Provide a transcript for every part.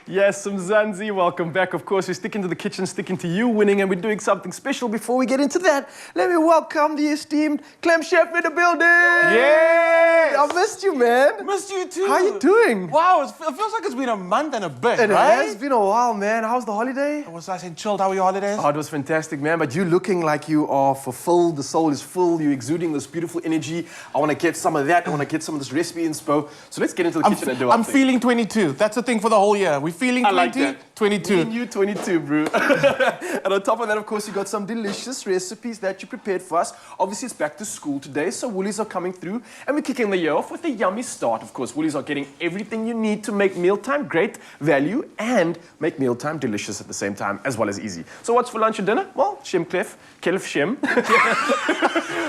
Yes, Mzansi, welcome back. Of course, we're sticking to the kitchen, sticking to you winning, and we're doing something special. Before we get into that, let me welcome the esteemed Clem Chef in the building. Yes! I missed you, man. Missed you too. How you doing? Wow, it feels like it's been a month and a bit, It right? has been a while, man. How's the holiday? It was nice and chilled. How were your holidays? Oh, it was fantastic, man. But you looking like you are fulfilled. The soul is full. You're exuding this beautiful energy. I want to get some of that. I want to get some of this recipe inspo. So let's get into the kitchen and do our I'm thing. feeling 22. That's the thing for the whole year. We're feeling 20, I like that. 22. Me and you, 22, bro. And on top of that, of course, you got some delicious recipes that you prepared for us. Obviously, it's back to school today, so Woolies are coming through. And we're kicking the year off with a yummy start. Of course, Woolies are getting everything you need to make mealtime great value and make mealtime delicious at the same time, as well as easy. So what's for lunch and dinner? Well, Chef Clem, Shem.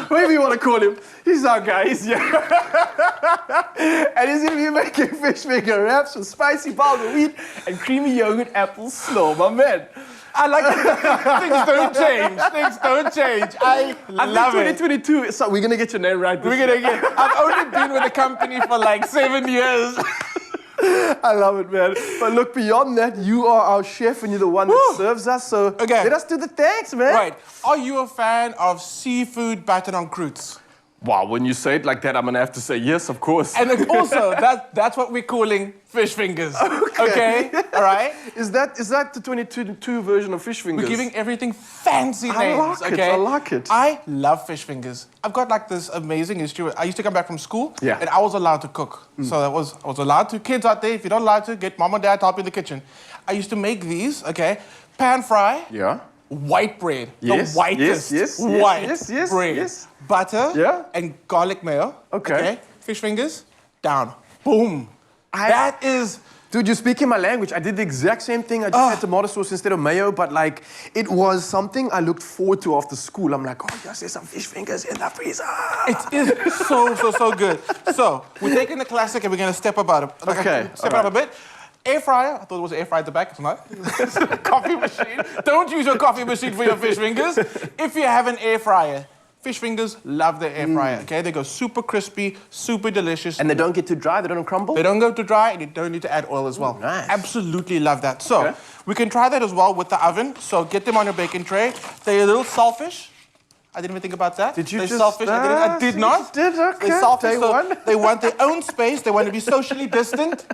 Whatever you want to call him. He's our guy. He's here. And he's going to be making fish finger wraps with spicy bulgur wheat and creamy yogurt apple slaw, my man. I like it. Things don't change. Things don't change. I love it. 2022, so we're going to get your name right. We're going to get... I've only been with the company for like 7 years. I love it, man. But look, beyond that, you are our chef and you're the one that serves us. So let us do the thanks, man. Right. Are you a fan of seafood battered on croûtes? Wow, when you say it like that, I'm going to have to say yes, of course. And also, that's what we're calling fish fingers. Okay? All right? Is that the 2022 version of fish fingers? We're giving everything fancy names, okay? I like it. I love fish fingers. I've got like this amazing history. I used to come back from school, and I was allowed to cook. So I was allowed to. Kids out there, if you're not allowed to, get mom or dad to help you in the kitchen. I used to make these, okay? Pan fry. Yeah. White bread. Yes, the whitest yes, bread. Yes. Butter and garlic mayo. Okay. Fish fingers, down. Boom. That is... Dude, you're speaking my language. I did the exact same thing. I just had tomato sauce instead of mayo, but like, it was something I looked forward to after school. I'm like, oh, yes, there's some fish fingers in the freezer. It is so good. So, we're taking the classic and we're going to step about it. Step up a bit. Air fryer. I thought it was an air fryer at the back. It's not. It's a coffee machine. Don't use your coffee machine for your fish fingers. If you have an air fryer, fish fingers love the air fryer, okay? They go super crispy, super delicious. And they don't get too dry? They don't crumble? They don't go too dry, and you don't need to add oil as well. Ooh, nice. Absolutely love that. So, we can try that as well with the oven. So, get them on your baking tray. They're a little saltfish. I didn't even think about that. Did you they just... Selfish. I did not. You did? Okay. They're selfish, so they want their own space. They want to be socially distant.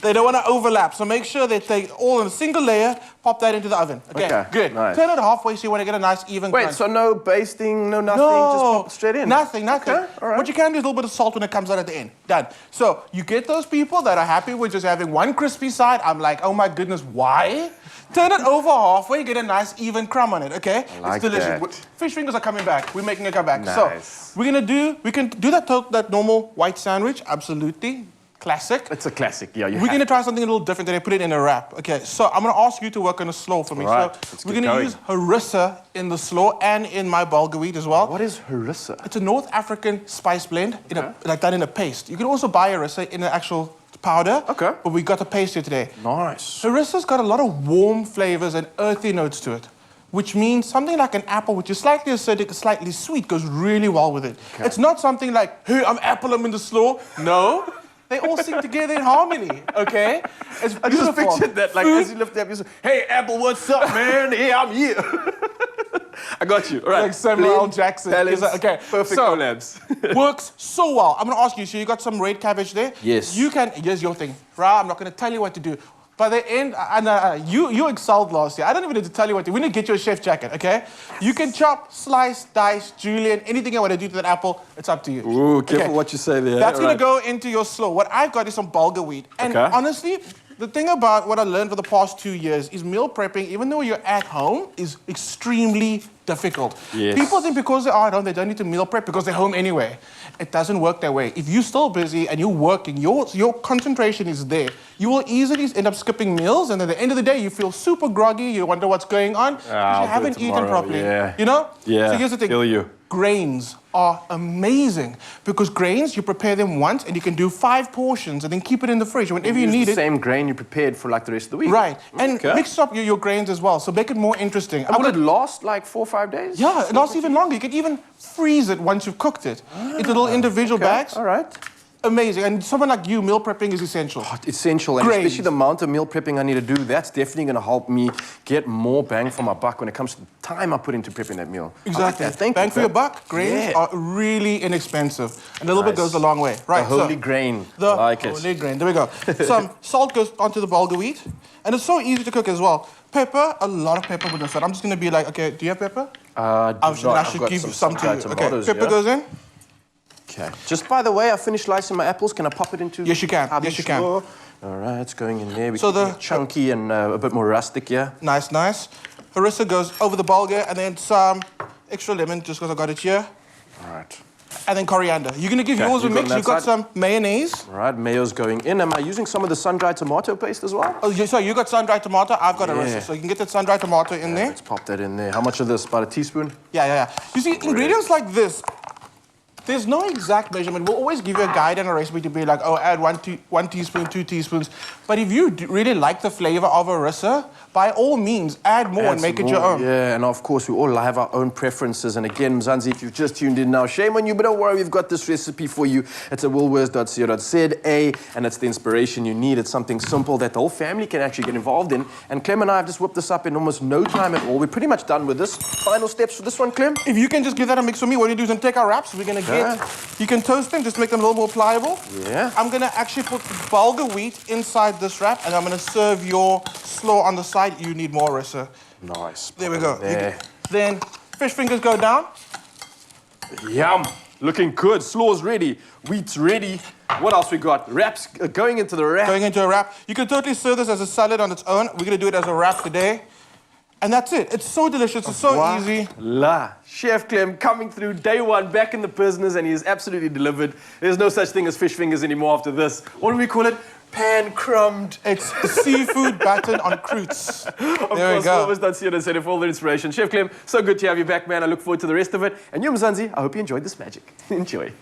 They don't want to overlap. So make sure that they all in a single layer. Pop that into the oven. Okay, good. Nice. Turn it halfway so you want to get a nice even crunch. So no basting, no nothing, just pop it straight in? Nothing. Okay, all right. What you can do is a little bit of salt when it comes out at the end. Done. So you get those people that are happy with just having one crispy side. I'm like, oh my goodness, why? Turn it over halfway, get a nice even crumb on it, okay? I like it's delicious. that. Fish fingers are coming back. We're making a comeback. Nice. So we can do that normal white sandwich, absolutely. Classic. It's a classic, yeah. We're going to try something a little different, and I put it in a wrap. Okay, so I'm going to ask you to work on a slaw for me. Right, so we're going to use harissa in the slaw and in my bulgur wheat as well. What is harissa? It's a North African spice blend, like that in a paste. You can also buy harissa in an actual powder. Okay. But we got the paste here today. Nice. Harissa's got a lot of warm flavors and earthy notes to it, which means something like an apple, which is slightly acidic, slightly sweet, goes really well with it. Okay. It's not something like, hey, I'm apple, I'm in the slaw. No. They all sing together in harmony, okay? It's beautiful. I just pictured that, like, as you lift up, you say, hey, Apple, what's up, man? Hey, I'm here. I got you. All right. Like Samuel L. Jackson. Okay. Perfect collabs. Works so well. I'm going to ask you, so you got some red cabbage there? Yes. Here's your thing. Ra, I'm not going to tell you what to do. By the end, you excelled last year. I don't even need to tell you what to do. We need to get you a chef jacket, okay? You can chop, slice, dice, julienne, anything you want to do to that apple, it's up to you. Ooh, careful what you say there. That's going to go into your slaw. What I've got is some bulgur wheat. And honestly, the thing about what I learned for the past 2 years is meal prepping, even though you're at home, is extremely difficult. Yes. People think because they are at home, they don't need to meal prep because they're home anyway. It doesn't work that way. If you're still busy and you're working, your concentration is there. You will easily end up skipping meals, and at the end of the day, you feel super groggy. You wonder what's going on because you haven't eaten properly. Yeah. You know? Yeah. So here's the thing. Feel you. Grains are amazing because grains, you prepare them once and you can do 5 portions and then keep it in the fridge whenever you need it. The same grain you prepared for like the rest of the week. Right. And mix up your grains as well, so make it more interesting. And will it last like 4 or 5 days? Yeah, it lasts even longer. You can even freeze it once you've cooked it into little individual bags. All right. amazing. And someone like you, meal prepping is essential. Oh, essential, and especially the amount of meal prepping I need to do, that's definitely going to help me get more bang for my buck when it comes to the time I put into prepping that meal. Exactly. Thank bang you, for your buck. Grains are really inexpensive. And a little bit goes a long way. Right. The holy grain. The I like holy grain. There we go. Some salt goes onto the bulgur wheat. And it's so easy to cook as well. Pepper, a lot of pepper with this. I'm just going to be like, okay, do you have pepper? I should give some to you. Okay, pepper goes in. Okay. Just by the way, I finished slicing my apples. Can I pop it into? Yes, you can. Yes, you can. All right, it's going in there. So the chunky and a bit more rustic, yeah. Nice, nice. Harissa goes over the bulgur, and then some extra lemon, just because I got it here. All right. And then coriander. You're going to give yours a mix. You've got some mayonnaise. All right, mayo's going in. Am I using some of the sun-dried tomato paste as well? Oh, so you got sun-dried tomato. I've got Harissa. So you can get that sun-dried tomato in there. Let's pop that in there. How much of this? About a teaspoon? Yeah. You see, ingredients like this, there's no exact measurement. We'll always give you a guide and a recipe to be like, oh, add 1 teaspoon, 2 teaspoons. But if you really like the flavor of harissa, by all means, add more and make it your own. Yeah, and of course, we all have our own preferences. And again, Mzansi, if you've just tuned in now, shame on you, but don't worry, we've got this recipe for you. It's at woolworths.co.za, and it's the inspiration you need. It's something simple that the whole family can actually get involved in. And Clem and I have just whipped this up in almost no time at all. We're pretty much done with this. Final steps for this one, Clem? If you can just give that a mix for me, what you do is take our wraps. We're going to you can toast them, just make them a little more pliable. Yeah. I'm going to actually put bulgur wheat inside this wrap, and I'm going to serve your slaw on the side. You need more harissa. Nice. There we go. There. Then fish fingers go down. Yum. Looking good. Slaw's ready. Wheat's ready. What else we got? Wraps going into the wrap. Going into a wrap. You can totally serve this as a salad on its own. We're going to do it as a wrap today. And that's it. It's so delicious. It's so easy. Chef Clem coming through day one, back in the business, and he has absolutely delivered. There's no such thing as fish fingers anymore after this. What do we call it? Pan-crumbed. It's seafood batten on croûtes. There we go. Always done see it and said for all the inspiration. Chef Clem, so good to have you back, man. I look forward to the rest of it. And you, Mzansi, I hope you enjoyed this magic. Enjoy.